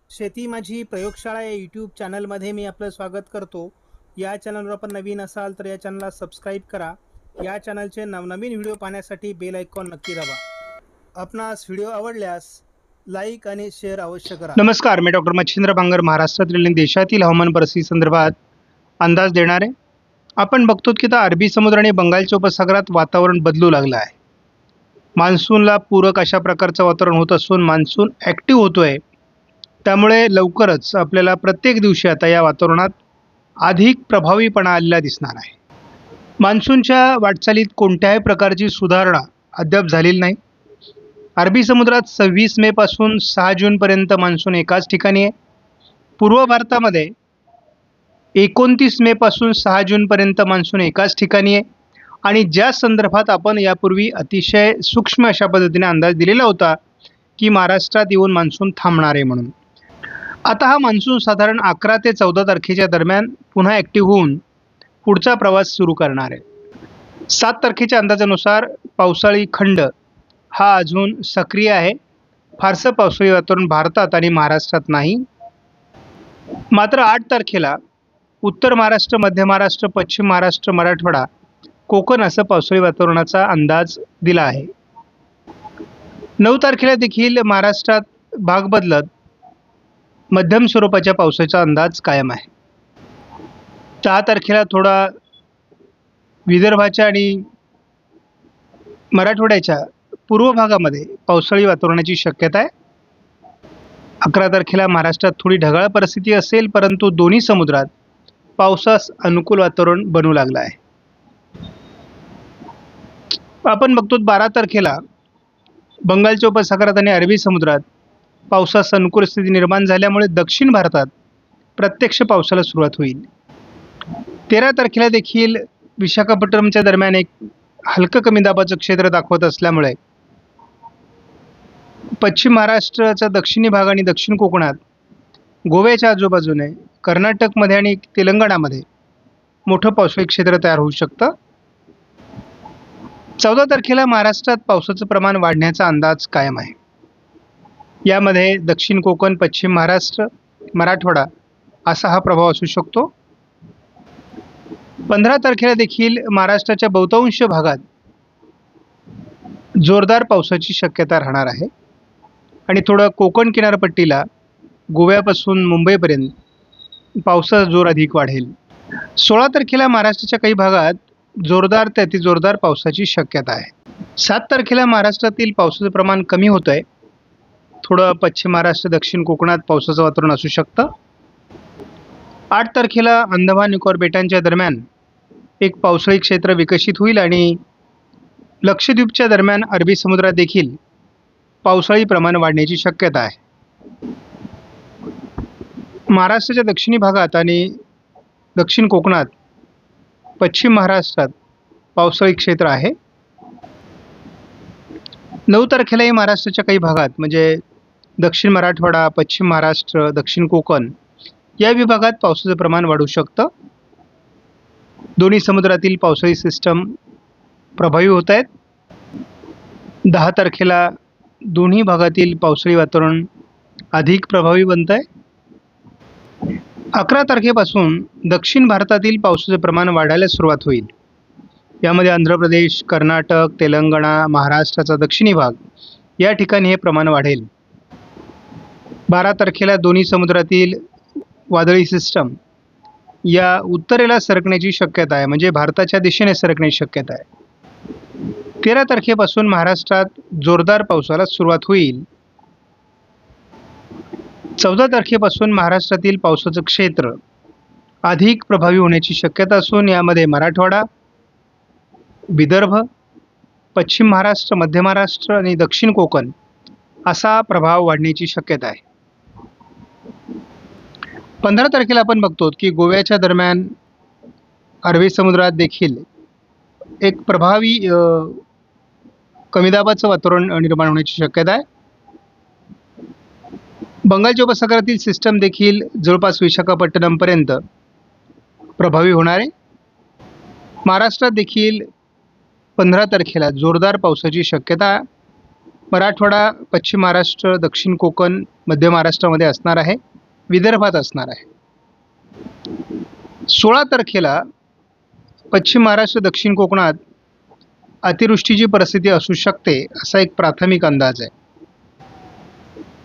शेती माझी प्रयोगशाळा या यूट्यूब चॅनलमध्ये मी आपलं स्वागत करतो. या चॅनलवर आपण नवीन असाल तर या चॅनलला सबस्क्राईब करा. या चॅनलचे नवनवीन व्हिडिओ पाहण्यासाठी बेल आयकॉन नक्की दाबा. आपणास व्हिडिओ आवडल्यास लाईक आणि शेअर अवश्य करा. नमस्कार, मी डॉक्टर मच्छिंद्र बांगर महाराष्ट्रातील आणि देशातील हवामान परिस्थिती संदर्भात अंदाज देणार आहे. आपण बघतो की आता अरबी समुद्र आणि बंगालच्या उपसागरात वातावरण बदलू लागलं आहे. मान्सूनला पूरक अशा प्रकारचं वातावरण होत असून मान्सून ॲक्टिव्ह होतोय. त्यामुळे लवकरच आपल्याला प्रत्येक दिवशी आता या वातावरणात अधिक प्रभावीपणा आलेला दिसणार आहे. मान्सूनच्या वाटचालीत कोणत्याही प्रकारची सुधारणा अद्याप झालेली नाही. अरबी समुद्रात 26 मे पासून 6 जूनपर्यंत मान्सून एकाच ठिकाणी आहे. पूर्व भारतामध्ये 29 मे पासून 6 जूनपर्यंत मान्सून एकाच ठिकाणी आहे आणि ज्या संदर्भात आपण यापूर्वी अतिशय सूक्ष्म अशा पद्धतीने अंदाज दिलेला होता की महाराष्ट्रात येऊन मान्सून थांबणार आहे म्हणून. आता हा मान्सून साधारण 11 ते 14 तारखेच्या दरम्यान पुन्हा ॲक्टिव्ह होऊन पुढचा प्रवास सुरू करणार आहे. 7 तारखेच्या अंदाजानुसार पावसाळी खंड हा अजून सक्रिय आहे. फारसं पावसाळी वातावरण भारतात आणि महाराष्ट्रात नाही. मात्र 8 तारखेला उत्तर महाराष्ट्र, मध्य महाराष्ट्र, पश्चिम महाराष्ट्र, मराठवाडा, कोकण असं पावसाळी वातावरणाचा अंदाज दिला आहे. 9 तारखेला देखील महाराष्ट्रात भाग बदलत मध्यम स्वरूपाच्या पावसाचा अंदाज कायम आहे. 10 तारखेला थोडा विदर्भाच्या आणि मराठवाड्याच्या पूर्व भागामध्ये पावसाळी वातावरणाची शक्यता आहे. 11 तारखेला महाराष्ट्रात थोडी ढगाळ परिस्थिती असेल, परंतु दोन्ही समुद्रात पावसास अनुकूल वातावरण बनू लागलं आहे. आपण बघतो 12 तारखेला बंगालच्या उपसागरात आणि अरबी समुद्रात पावसास अनुकूल स्थिती निर्माण झाल्यामुळे दक्षिण भारतात प्रत्यक्ष पावसाला सुरुवात होईल. 13 तारखेला देखील विशाखापट्टणमच्या दरम्यान एक हलकं कमी दाबाचं क्षेत्र दाखवत असल्यामुळे पश्चिम महाराष्ट्राचा दक्षिणी भाग आणि दक्षिण कोकणात, गोव्याच्या आजूबाजूने, कर्नाटकमध्ये आणि तेलंगणामध्ये मोठं पावसाळी क्षेत्र तयार होऊ शकतं. 14 तारखेला महाराष्ट्रात पावसाचं प्रमाण वाढण्याचा अंदाज कायम आहे. यामध्ये दक्षिण कोकण, पश्चिम महाराष्ट्र, मराठवाडा असा हा प्रभाव असू शकतो. 15 तारखेला देखील महाराष्ट्राच्या बहुतांश भागात जोरदार पावसाची शक्यता राहणार आहे आणि थोडं कोकण किनारपट्टीला गोव्यापासून मुंबईपर्यंत पावसाचा जोर अधिक वाढेल. 16 तारखेला महाराष्ट्राच्या काही भागात जोरदार ते अतिजोरदार पावसाची शक्यता आहे. 7 तारखेला महाराष्ट्रातील पावसाचं प्रमाण कमी होतं आहे. थोडं पश्चिम महाराष्ट्र, दक्षिण कोकणात पावसाचं वातावरण असू शकतं. 8 तारखेला अंदमान निकोबार बेटांच्या दरम्यान एक पावसाळी क्षेत्र विकसित होईल आणि लक्षद्वीपच्या दरम्यान अरबी समुद्रात देखील पावसाळी प्रमाण वाढण्याची शक्यता आहे. महाराष्ट्राच्या दक्षिणी भागात आणि दक्षिण कोकणात, पश्चिम महाराष्ट्रात पावसाळी क्षेत्र आहे. 9 तारखेलाही महाराष्ट्राच्या काही भागात म्हणजे दक्षिण मराठवाडा, पश्चिम महाराष्ट्र, दक्षिण कोकण या विभागात पावसाचं प्रमाण वाढू शकतं. दोन्ही समुद्रातील पावसाळी सिस्टम प्रभावी होत आहेत. 10 तारखेला दोन्ही भागातील पावसाळी वातावरण अधिक प्रभावी बनत आहे. 11 तारखेपासून दक्षिण भारतातील पावसाचं प्रमाण वाढायला सुरुवात होईल. यामध्ये आंध्र प्रदेश, कर्नाटक, तेलंगणा, महाराष्ट्राचा दक्षिणी भाग या ठिकाणी हे प्रमाण वाढेल. 12 तारखेला दोन्ही समुद्रातील वादळी सिस्टम या उत्तरेला सरकण्याची शक्यता आहे, म्हणजे भारताच्या दिशेने सरकण्याची शक्यता आहे. 13 तारखेपासून महाराष्ट्रात जोरदार पावसाला सुरुवात होईल. 14 तारखेपासून महाराष्ट्रातील पावसाचं क्षेत्र अधिक प्रभावी होण्याची शक्यता असून यामध्ये मराठवाडा, विदर्भ, पश्चिम महाराष्ट्र, मध्य महाराष्ट्र आणि दक्षिण कोकण असा प्रभाव वाढण्याची शक्यता आहे. 15 तारखेला आपण बघतो की गोव्याच्या दरम्यान अरबी समुद्रात देखील एक प्रभावी कमी दाबाचं वातावरण निर्माण होण्याची शक्यता आहे. बंगालच्या उपसागरातील सिस्टम देखील जवळपास विशाखापट्टणमपर्यंत प्रभावी होणार आहे. महाराष्ट्रात देखील 15 तारखेला जोरदार पावसाची शक्यता मराठवाडा, पश्चिम महाराष्ट्र, दक्षिण कोकण, मध्य महाराष्ट्रामध्ये असणार आहे, विदर्भात असणार आहे. 16 तारखेला पश्चिम महाराष्ट्र, दक्षिण कोकणात अतिवृष्टीची परिस्थिती असू शकते असा एक प्राथमिक अंदाज आहे.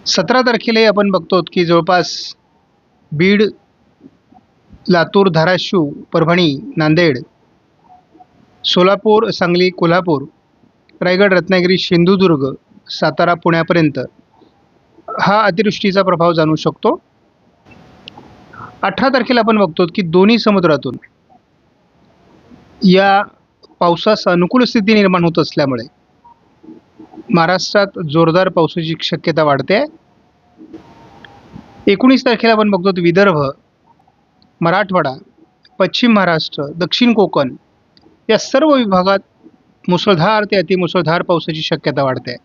17 तारखेलाही आपण बघतो की जवळपास बीड, लातूर, धाराशिव, परभणी, नांदेड, सोलापूर, सांगली, कोल्हापूर, रायगड, रत्नागिरी, सिंधुदुर्ग, सातारा, पुण्यापर्यंत हा अतिवृष्टीचा प्रभाव जाणू शकतो. 18 तारखेला आपण बघतो की दोन्ही समुद्रातून या पावसास अनुकूल स्थिती निर्माण होत असल्यामुळे महाराष्ट्रात जोरदार पावसाची शक्यता वाढते. 19 तारखेला आपण बघतो विदर्भ, मराठवाडा, पश्चिम महाराष्ट्र, दक्षिण कोकण या सर्व विभागात मुसळधार ते अतिमुसळधार पावसाची शक्यता वाढते.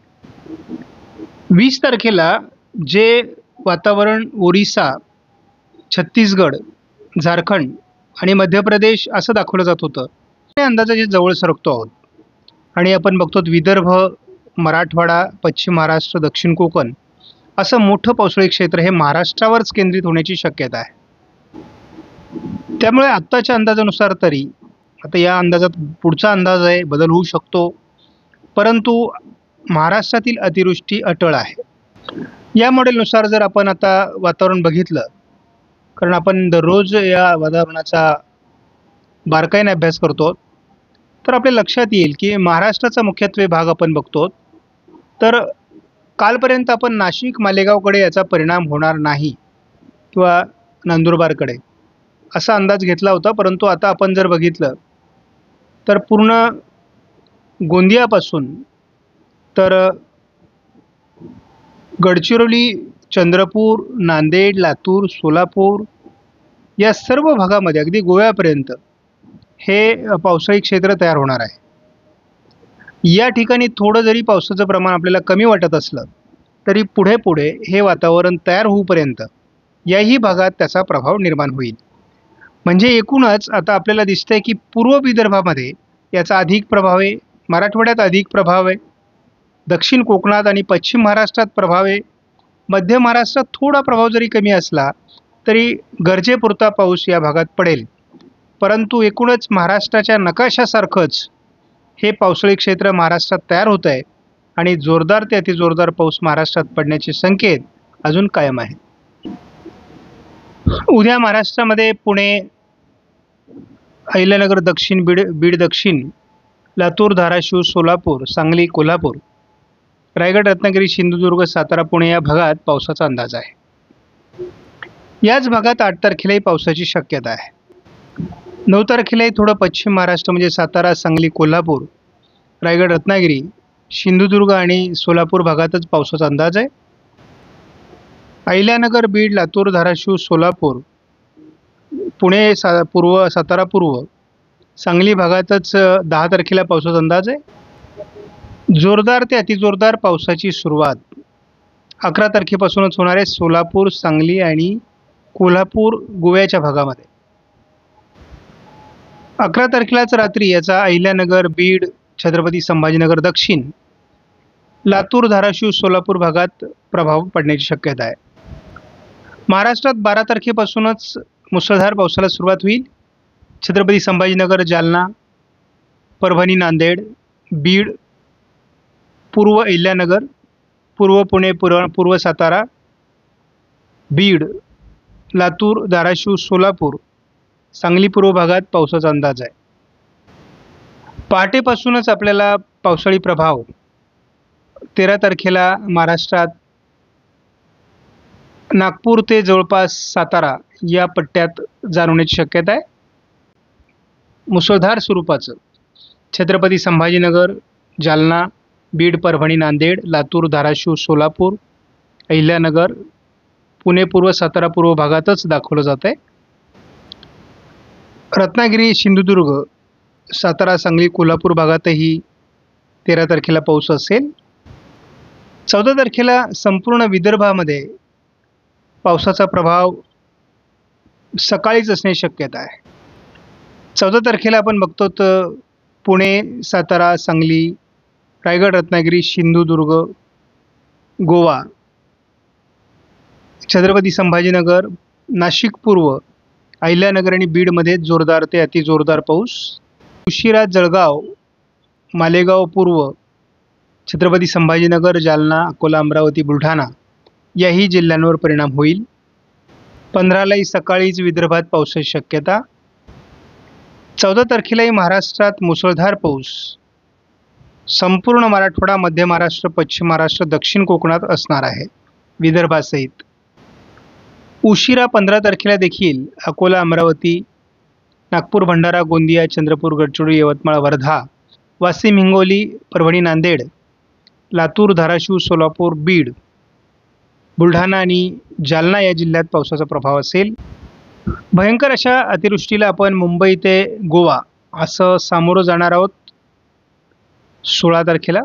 20 तारखेला जे वातावरण ओरिसा, छत्तीसगड, झारखंड आणि मध्य प्रदेश असं दाखवलं जात होतं, त्या अंदाजाच्या जवळ सरकतो आहोत आणि आपण बघतो विदर्भ, मराठवाडा, पश्चिम महाराष्ट्र, दक्षिण कोकण असं मोठं पावसाळी क्षेत्र हे महाराष्ट्रावरच केंद्रित होण्याची शक्यता आहे. त्यामुळे आत्ताच्या अंदाजानुसार तरी आता या अंदाजात पुढचा अंदाज आहे, बदल होऊ शकतो, परंतु महाराष्ट्रातील अतिवृष्टी अटळ आहे. या मॉडेलनुसार जर आपण आता वातावरण बघितलं, कारण आपण दररोज या वातावरणाचा बारकाईने अभ्यास करतो, तर आपल्या लक्षात येईल की महाराष्ट्राचा मुख्यत्वे भाग आपण बघतो तर कालपर्यंत आपण नाशिक, मालेगावकडे याचा परिणाम होणार नाही किंवा नंदुरबारकडे असा अंदाज घेतला होता. परंतु आता आपण जर बघितलं तर पूर्ण गोंदियापासून तर गडचिरोली, चंद्रपूर, नांदेड, लातूर, सोलापूर या सर्व भागामध्ये अगदी गोव्यापर्यंत हे पावसाळी क्षेत्र तयार होणार आहे. या ठिकाणी थोडं जरी पावसाचं प्रमाण आपल्याला कमी वाटत असलं तरी पुढे पुढे हे वातावरण तयार होऊपर्यंत याही भागात त्याचा प्रभाव निर्माण होईल. म्हणजे एकूणच आता आपल्याला दिसतंय की पूर्व विदर्भामध्ये याचा अधिक प्रभाव आहे, मराठवाड्यात अधिक प्रभाव आहे, दक्षिण कोकणात आणि पश्चिम महाराष्ट्रात प्रभाव आहे, मध्य महाराष्ट्रात थोडा प्रभाव जरी कमी असला तरी गरजेपुरता पाऊस या भागात पडेल. परंतु एकूणच महाराष्ट्राच्या नकाशासारखंच हे पावसाळी क्षेत्र महाराष्ट्रात तयार होत आहे आणि जोरदार ते अतिजोरदार पाऊस महाराष्ट्रात पडण्याचे संकेत अजून कायम आहेत. उद्या महाराष्ट्रामध्ये पुणे, अहिल्यानगर दक्षिण, बीड दक्षिण, लातूर, धाराशिव, सोलापूर, सांगली, कोल्हापूर, रायगड, रत्नागिरी, सिंधुदुर्ग, सातारा, पुणे या भागात पावसाचा अंदाज आहे. याच भागात 8 तारखेलाही पावसाची शक्यता आहे. 9 तारखेलाही थोडं पश्चिम महाराष्ट्र म्हणजे सातारा, सांगली, कोल्हापूर, रायगड, रत्नागिरी, सिंधुदुर्ग आणि सोलापूर भागातच पावसाचा अंदाज आहे. अहिल्यानगर, बीड, लातूर, धाराशिव, सोलापूर, पुणे, पूर्व, सातारा पूर्व, सांगली भागातच 10 तारखेला पावसाचा अंदाज आहे. जोरदार ते अतिजोरदार पावसाची सुरुवात 11 तारखेपासूनच होणार आहे सोलापूर, सांगली आणि कोल्हापूर, गोव्याच्या भागामध्ये. 11 तारखेलाच रात्री याचा अहिल्यानगर, बीड, छत्रपती संभाजीनगर दक्षिण, लातूर, धाराशिव, सोलापूर भागात प्रभाव पडण्याची शक्यता आहे. महाराष्ट्रात 12 तारखेपासूनच मुसळधार पावसाला सुरुवात होईल. छत्रपती संभाजीनगर, जालना, परभणी, नांदेड, बीड, पूर्व अहिल्यानगर, पूर्व पुणे, पूर्व सातारा, बीड, लातूर, धाराशिव, सोलापूर, सांगली पूर्व भागात पावसाचा अंदाज आहे. पहाटेपासूनच आपल्याला पावसाळी प्रभाव 13 तारखेला महाराष्ट्रात नागपूर ते जवळपास सातारा या पट्ट्यात जाणवण्याची शक्यता आहे. मुसळधार स्वरूपाचं छत्रपती संभाजीनगर, जालना, बीड, परभणी, नांदेड, लातूर, धाराशिव, सोलापूर, अहिल्यानगर, पुणे पूर्व, सातारा पूर्व भागातच दाखवलं जात आहे. रत्नागिरी, सिंधुदुर्ग, सातारा, सांगली, कोल्हापूर भागातही 13 तारखेला पाऊस असेल. 14 तारखेला संपूर्ण विदर्भामध्ये पावसाचा प्रभाव सकाळीच असण्याची शक्यता आहे. 14 तारखेला आपण बघतो तर पुणे, सातारा, सांगली, रायगड, रत्नागिरी, सिंधुदुर्ग, गोवा, छत्रपती संभाजीनगर, नाशिक पूर्व, अहिल्यानगर आणि बीडमध्ये जोरदार ते अतिजोरदार पाऊस. उशिरा जळगाव, मालेगाव पूर्व, छत्रपती संभाजीनगर, जालना, अकोला, अमरावती, बुलढाणा याही जिल्ह्यांवर परिणाम होईल. 15लाही सकाळीच विदर्भात पावसाची शक्यता. 14 तारखेलाही महाराष्ट्रात मुसळधार पाऊस. संपूर्ण मराठवाडा, मध्य महाराष्ट्र, पश्चिम महाराष्ट्र, दक्षिण कोकणात असणार आहे विदर्भासहित. उशिरा 15 तारखेला देखील अकोला, अमरावती, नागपूर, भंडारा, गोंदिया, चंद्रपूर, गडचिरोली, यवतमाळ, वर्धा, वाशिम, हिंगोली, परभणी, नांदेड, लातूर, धाराशिव, सोलापूर, बीड, बुलढाणा आणि जालना या जिल्ह्यात पावसाचा प्रभाव असेल. भयंकर अशा अतिवृष्टीला आपण मुंबई ते गोवा असं सामोरं जाणार आहोत 16 तारखेला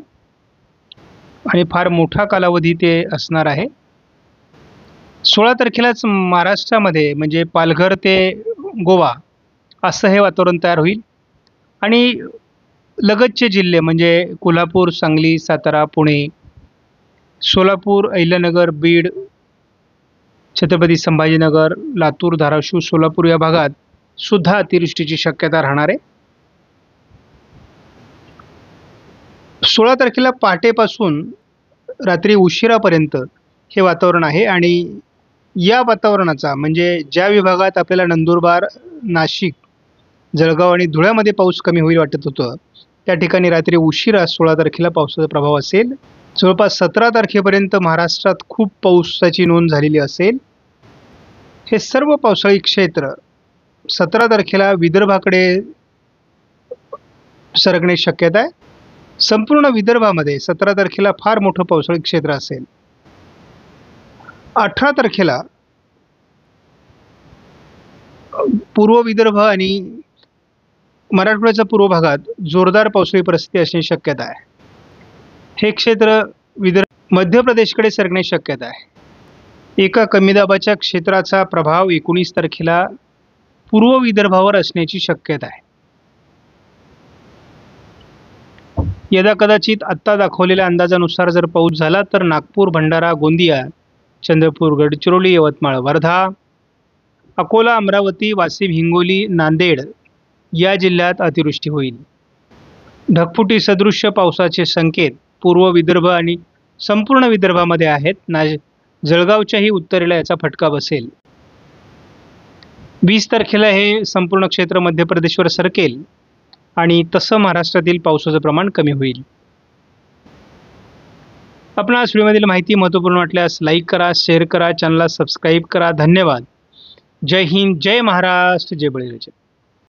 आणि फार मोठा कालावधी ते असणार आहे. 16 तारखेलाच महाराष्ट्रामध्ये म्हणजे पालघर ते गोवा असं हे वातावरण तयार होईल आणि लगतचे जिल्हे म्हणजे कोल्हापूर, सांगली, सातारा, पुणे, सोलापूर, अहिल्यानगर, बीड, छत्रपती संभाजीनगर, लातूर, धाराशिव, सोलापूर या भागात सुद्धा अतिवृष्टीची शक्यता राहणार आहे. 16 तारखेला पहाटेपासून रात्री उशिरापर्यंत हे वातावरण आहे आणि या वातावरणाचा म्हणजे ज्या विभागात आपल्याला नंदुरबार, नाशिक, जळगाव आणि धुळ्यामध्ये पाऊस कमी होईल वाटत होतं त्या ठिकाणी रात्री उशिरा 16 तारखेला पावसाचा प्रभाव असेल. जवळपास 17 तारखेपर्यंत महाराष्ट्रात खूप पावसाची नोंद झालेली असेल. हे सर्व पावसाळी क्षेत्र 17 तारखेला विदर्भाकडे सरकण्याची शक्यता आहे. संपूर्ण विदर्भामध्ये 17 तारखेला फार मोठं पावसाळी क्षेत्र असेल. 18 तारखेला पूर्व विदर्भ आणि मराठवाड्याच्या पूर्व भागात जोरदार पावसाळी परिस्थिती असण्याची शक्यता आहे. हे क्षेत्र मध्य प्रदेशकडे सरकण्याची शक्यता आहे. एका कमी दाबाच्या क्षेत्राचा प्रभाव 19 तारखेला पूर्व विदर्भावर असण्याची शक्यता आहे. यदा कदाचित आत्ता दाखवलेल्या अंदाजानुसार जर पाऊस झाला तर नागपूर, भंडारा, गोंदिया, चंद्रपूर, गडचिरोली, यवतमाळ, वर्धा, अकोला, अमरावती, वाशिम, हिंगोली, नांदेड या जिल्ह्यात अतिवृष्टी होईल. ढगफुटी सदृश्य पावसाचे संकेत पूर्व विदर्भ आणि संपूर्ण विदर्भामध्ये आहेत. जळगावच्याही उत्तरेला याचा फटका बसेल. 20 तारखेला हे संपूर्ण क्षेत्र मध्य प्रदेशवर सरकेल आणि तसं महाराष्ट्रातील पावसाचं प्रमाण कमी होईल. आपणास व्हिडिओमधील माहिती महत्त्वपूर्ण वाटल्यास लाईक करा, शेअर करा, चॅनलला सबस्क्राईब करा. धन्यवाद. जय हिंद, जय महाराष्ट्र, जय बळीराजा.